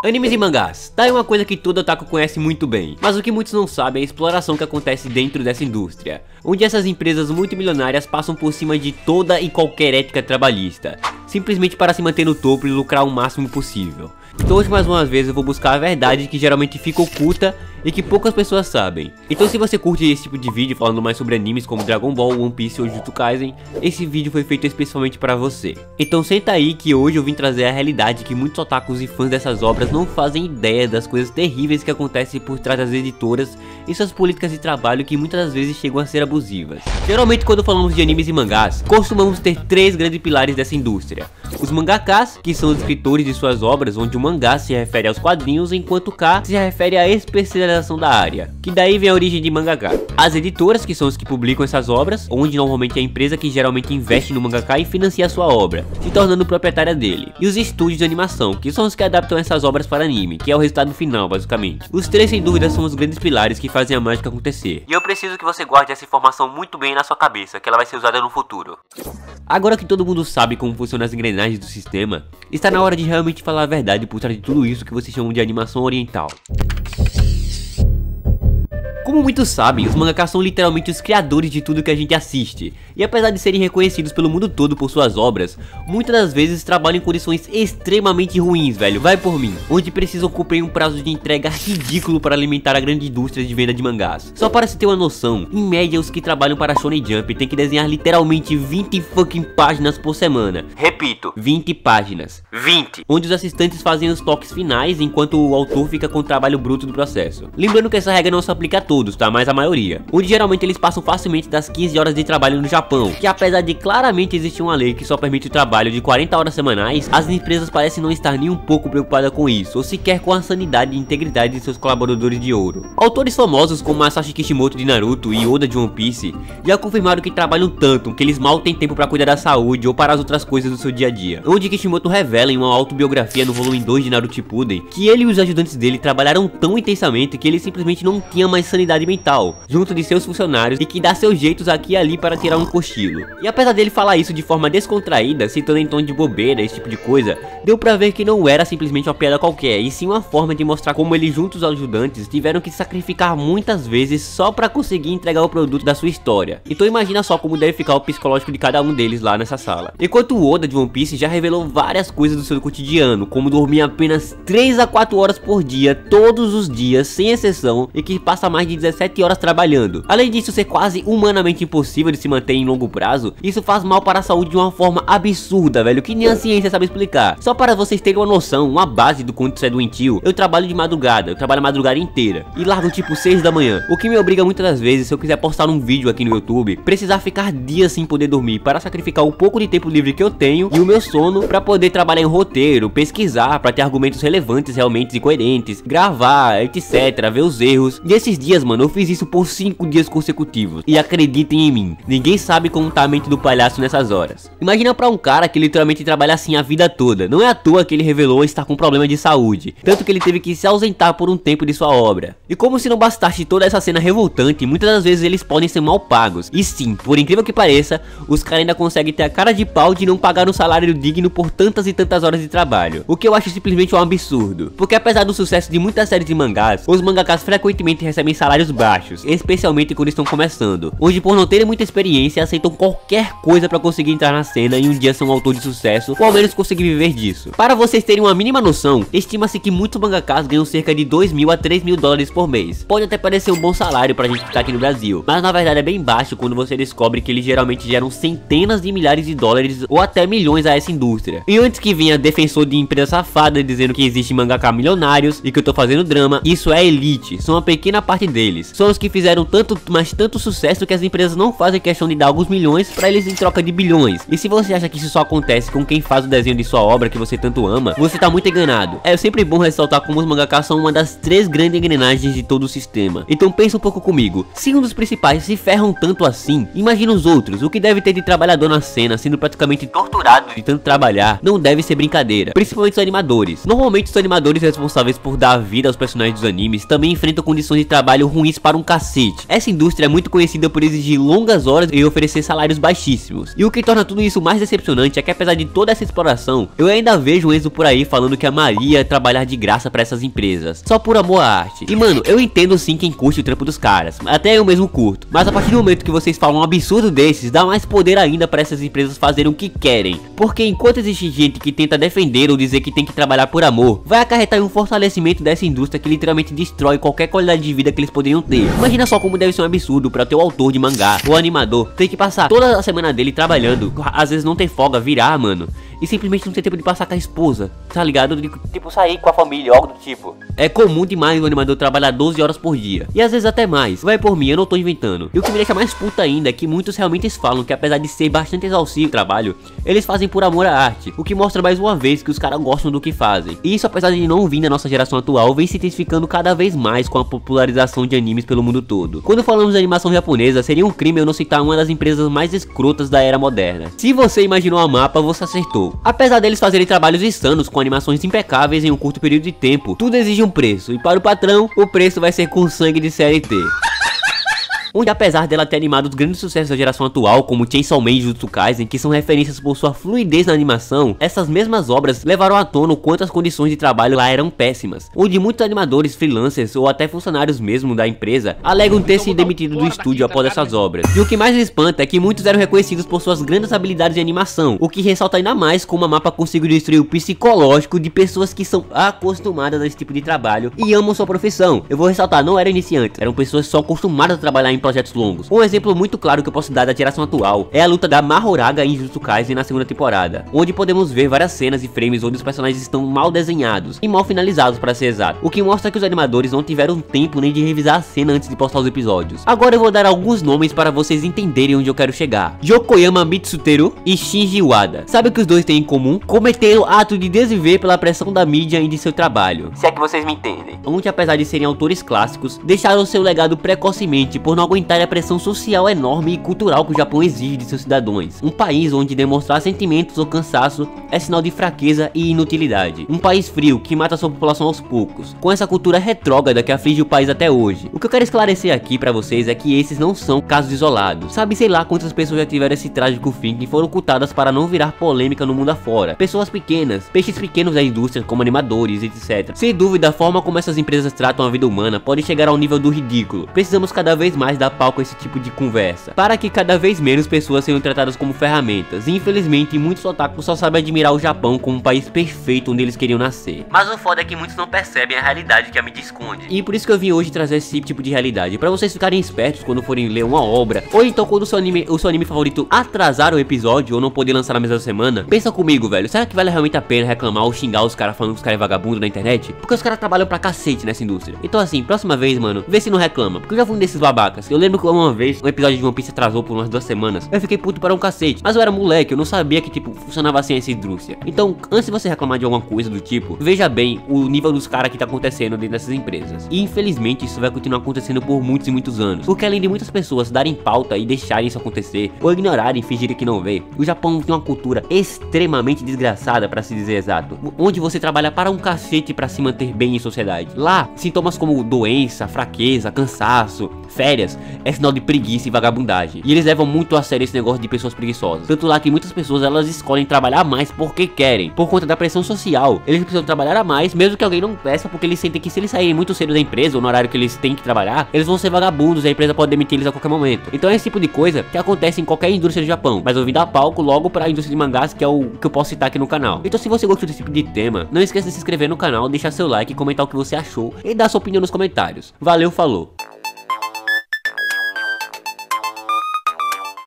Animes e mangás, tá, é uma coisa que todo otaku conhece muito bem, mas o que muitos não sabem é a exploração que acontece dentro dessa indústria, onde essas empresas multimilionárias passam por cima de toda e qualquer ética trabalhista, simplesmente para se manter no topo e lucrar o máximo possível. Então hoje mais uma vez eu vou buscar a verdade que geralmente fica oculta e que poucas pessoas sabem. Então se você curte esse tipo de vídeo falando mais sobre animes como Dragon Ball, One Piece ou Jujutsu Kaisen, esse vídeo foi feito especialmente para você. Então senta aí que hoje eu vim trazer a realidade que muitos otakus e fãs dessas obras não fazem ideia das coisas terríveis que acontecem por trás das editoras e suas políticas de trabalho que muitas das vezes chegam a ser abusivas. Geralmente quando falamos de animes e mangás, costumamos ter três grandes pilares dessa indústria. Os mangakas, que são os escritores de suas obras, onde o mangá se refere aos quadrinhos, enquanto o K se refere à especialização da área, que daí vem a origem de mangaka. As editoras, que são os que publicam essas obras, onde normalmente é a empresa que geralmente investe no mangaka e financia a sua obra, se tornando proprietária dele. E os estúdios de animação, que são os que adaptam essas obras para anime, que é o resultado final, basicamente. Os três sem dúvida são os grandes pilares que fazem a mágica acontecer. E eu preciso que você guarde essa informação muito bem na sua cabeça, que ela vai ser usada no futuro. Agora que todo mundo sabe como funcionam as engrenagens do sistema, está na hora de realmente falar a verdade por trás de tudo isso que vocês chamam de animação oriental. Como muitos sabem, os mangakas são literalmente os criadores de tudo que a gente assiste, e apesar de serem reconhecidos pelo mundo todo por suas obras, muitas das vezes trabalham em condições extremamente ruins, velho, vai por mim, onde precisam cumprir um prazo de entrega ridículo para alimentar a grande indústria de venda de mangás. Só para se ter uma noção, em média os que trabalham para Shonen Jump têm que desenhar literalmente 20 fucking páginas por semana. Repito, 20 páginas. 20! Onde os assistentes fazem os toques finais, enquanto o autor fica com o trabalho bruto do processo. Lembrando que essa regra não se aplica a todos, tá? Mas a maioria. Onde geralmente eles passam facilmente das 15 horas de trabalho no Japão, que apesar de claramente existir uma lei que só permite o trabalho de 40 horas semanais, as empresas parecem não estar nem um pouco preocupadas com isso, ou sequer com a sanidade e integridade de seus colaboradores de ouro. Autores famosos como Masashi Kishimoto de Naruto e Oda de One Piece já confirmaram que trabalham tanto que eles mal têm tempo para cuidar da saúde ou para as outras coisas do seu dia a dia. Onde Kishimoto revela em uma autobiografia no volume 2 de Naruto Shippuden que ele e os ajudantes dele trabalharam tão intensamente que ele simplesmente não tinha mais sanidade mental, junto de seus funcionários, e que dá seus jeitos aqui e ali para tirar um cochilo. E apesar dele falar isso de forma descontraída, citando em tom de bobeira, esse tipo de coisa, deu pra ver que não era simplesmente uma piada qualquer, e sim uma forma de mostrar como ele junto aos ajudantes tiveram que se sacrificar muitas vezes só pra conseguir entregar o produto da sua história. Então imagina só como deve ficar o psicológico de cada um deles lá nessa sala. Enquanto o Oda de One Piece já revelou várias coisas do seu cotidiano, como dormir apenas 3 a 4 horas por dia, todos os dias, sem exceção, e que passa mais de 17 horas trabalhando. Além disso ser quase humanamente impossível de se manter em longo prazo, isso faz mal para a saúde de uma forma absurda, velho, que nem a ciência sabe explicar. Só para vocês terem uma noção, uma base do quanto isso é doentio, eu trabalho de madrugada, eu trabalho a madrugada inteira, e largo tipo 6 da manhã, o que me obriga muitas das vezes, se eu quiser postar um vídeo aqui no YouTube, precisar ficar dias sem poder dormir, para sacrificar um pouco de tempo livre que eu tenho, e o meu sono, para poder trabalhar em roteiro, pesquisar, para ter argumentos relevantes, realmente e coerentes, gravar, etc, ver os erros. E esses dias, mano, eu fiz isso por 5 dias consecutivos. E acreditem em mim, ninguém sabe como tá a mente do palhaço nessas horas. Imagina pra um cara que literalmente trabalha assim a vida toda. Não é à toa que ele revelou estar com problema de saúde, tanto que ele teve que se ausentar por um tempo de sua obra. E como se não bastasse toda essa cena revoltante, muitas das vezes eles podem ser mal pagos. E sim, por incrível que pareça, os caras ainda conseguem ter a cara de pau de não pagar um salário digno por tantas e tantas horas de trabalho. O que eu acho simplesmente um absurdo. Porque apesar do sucesso de muitas séries de mangás, os mangakas frequentemente recebem salários baixos, especialmente quando estão começando, onde por não terem muita experiência aceitam qualquer coisa para conseguir entrar na cena e um dia ser um autor de sucesso, ou ao menos conseguir viver disso. Para vocês terem uma mínima noção, estima-se que muitos mangakas ganham cerca de 2.000 a 3.000 dólares por mês. Pode até parecer um bom salário pra gente que tá aqui no Brasil, mas na verdade é bem baixo quando você descobre que eles geralmente geram centenas de milhares de dólares ou até milhões a essa indústria. E antes que venha defensor de empresa safada dizendo que existe mangaka milionários e que eu tô fazendo drama, isso é elite, são uma pequena parte deles. São os que fizeram tanto, mas tanto sucesso que as empresas não fazem questão de dar alguns milhões pra eles em troca de bilhões. E se você acha que isso só acontece com quem faz o desenho de sua obra que você tanto ama, você tá muito enganado. É sempre bom ressaltar como os mangakas são uma das 3 grandes engrenagens de todo o sistema. Então pensa um pouco comigo, se um dos principais se ferram tanto assim, imagina os outros. O que deve ter de trabalhador na cena sendo praticamente torturado de tanto trabalhar não deve ser brincadeira, principalmente os animadores. Normalmente os animadores responsáveis por dar vida aos personagens dos animes também enfrentam condições de trabalho trabalho ruins para um cacete. Essa indústria é muito conhecida por exigir longas horas e oferecer salários baixíssimos. E o que torna tudo isso mais decepcionante é que, apesar de toda essa exploração, eu ainda vejo o Enzo por aí falando que amaria trabalhar de graça para essas empresas, só por amor à arte. E mano, eu entendo sim quem curte o trampo dos caras, até eu mesmo curto, mas a partir do momento que vocês falam um absurdo desses, dá mais poder ainda para essas empresas fazerem o que querem. Porque enquanto existe gente que tenta defender ou dizer que tem que trabalhar por amor, vai acarretar em um fortalecimento dessa indústria que literalmente destrói qualquer qualidade de vida que eles poderiam ter. Imagina só como deve ser um absurdo para ter o autor de mangá ou animador ter que passar toda a semana dele trabalhando, às vezes não ter folga, virar, mano, e simplesmente não ter tempo de passar com a esposa, tá ligado? Tipo, sair com a família, algo do tipo. É comum demais o animador trabalhar 12 horas por dia, e às vezes até mais. Vai por mim, eu não tô inventando. E o que me deixa mais puta ainda é que muitos realmente falam que, apesar de ser bastante exaustivo o trabalho, eles fazem por amor à arte, o que mostra mais uma vez que os caras gostam do que fazem. E isso, apesar de não vir da nossa geração atual, vem se intensificando cada vez mais com a popularização de animes pelo mundo todo. Quando falamos de animação japonesa, seria um crime eu não citar uma das empresas mais escrotas da era moderna. Se você imaginou a Mappa, você acertou. Apesar deles fazerem trabalhos insanos com animações impecáveis em um curto período de tempo, tudo exige um preço, e para o patrão, o preço vai ser com sangue de CLT. Onde, apesar dela ter animado os grandes sucessos da geração atual, como Chainsaw Man e Jujutsu Kaisen, que são referências por sua fluidez na animação, essas mesmas obras levaram à tona o quanto as condições de trabalho lá eram péssimas, onde muitos animadores, freelancers ou até funcionários mesmo da empresa alegam ter se demitido do estúdio após essas obras. E o que mais espanta é que muitos eram reconhecidos por suas grandes habilidades de animação, o que ressalta ainda mais como a Mappa conseguiu destruir o psicológico de pessoas que são acostumadas a esse tipo de trabalho e amam sua profissão. Eu vou ressaltar, não eram iniciantes, eram pessoas só acostumadas a trabalhar em projetos longos. Um exemplo muito claro que eu posso dar da geração atual é a luta da Mahoraga em Jujutsu Kaisen na segunda temporada, onde podemos ver várias cenas e frames onde os personagens estão mal desenhados e mal finalizados, para ser exato, o que mostra que os animadores não tiveram tempo nem de revisar a cena antes de postar os episódios. Agora eu vou dar alguns nomes para vocês entenderem onde eu quero chegar. Yokoyama Mitsuteru e Shinji Wada. Sabe o que os dois têm em comum? Cometeram o ato de desviver pela pressão da mídia e de seu trabalho, se é que vocês me entendem. Onde, apesar de serem autores clássicos, deixaram seu legado precocemente por não aguentar a pressão social enorme e cultural que o Japão exige de seus cidadãos. Um país onde demonstrar sentimentos ou cansaço é sinal de fraqueza e inutilidade. Um país frio que mata sua população aos poucos, com essa cultura retrógrada que aflige o país até hoje. O que eu quero esclarecer aqui pra vocês é que esses não são casos isolados. Sabe, sei lá quantas pessoas já tiveram esse trágico fim que foram ocultadas para não virar polêmica no mundo afora. Pessoas pequenas, peixes pequenos da indústria como animadores, etc. Sem dúvida, a forma como essas empresas tratam a vida humana pode chegar ao nível do ridículo. Precisamos cada vez mais dar palco a esse tipo de conversa, para que cada vez menos pessoas sejam tratadas como ferramentas. E infelizmente muitos otakus só sabem admirar o Japão como um país perfeito onde eles queriam nascer. Mas o foda é que muitos não percebem a realidade que a mídia esconde. E por isso que eu vim hoje trazer esse tipo de realidade, para vocês ficarem espertos quando forem ler uma obra, ou então quando o seu anime favorito atrasar o episódio ou não poder lançar na mesma semana. Pensa comigo, velho, será que vale realmente a pena reclamar ou xingar os caras falando que os caras é vagabundo na internet? Porque os caras trabalham pra cacete nessa indústria. Então assim, próxima vez, mano, vê se não reclama, porque eu já fui um desses babacas. Eu lembro que uma vez um episódio de One Piece atrasou por umas 2 semanas. Eu fiquei puto para um cacete, mas eu era moleque, eu não sabia que tipo funcionava assim essa indústria. Então, antes de você reclamar de alguma coisa do tipo, veja bem o nível dos caras que tá acontecendo dentro dessas empresas. E infelizmente isso vai continuar acontecendo por muitos e muitos anos, porque além de muitas pessoas darem pauta e deixarem isso acontecer, ou ignorarem e fingirem que não vê, o Japão tem uma cultura extremamente desgraçada, para se dizer exato, onde você trabalha para um cacete para se manter bem em sociedade. Lá, sintomas como doença, fraqueza, cansaço, férias é sinal de preguiça e vagabundagem. E eles levam muito a sério esse negócio de pessoas preguiçosas. Tanto lá que muitas pessoas elas escolhem trabalhar mais porque querem, por conta da pressão social. Eles precisam trabalhar a mais, mesmo que alguém não peça, porque eles sentem que se eles saírem muito cedo da empresa ou no horário que eles têm que trabalhar, eles vão ser vagabundos e a empresa pode demitir eles a qualquer momento. Então é esse tipo de coisa que acontece em qualquer indústria do Japão. Mas eu vim dar palco logo para a indústria de mangás, que é o que eu posso citar aqui no canal. Então se você gostou desse tipo de tema, não esqueça de se inscrever no canal, deixar seu like, comentar o que você achou e dar sua opinião nos comentários. Valeu, falou!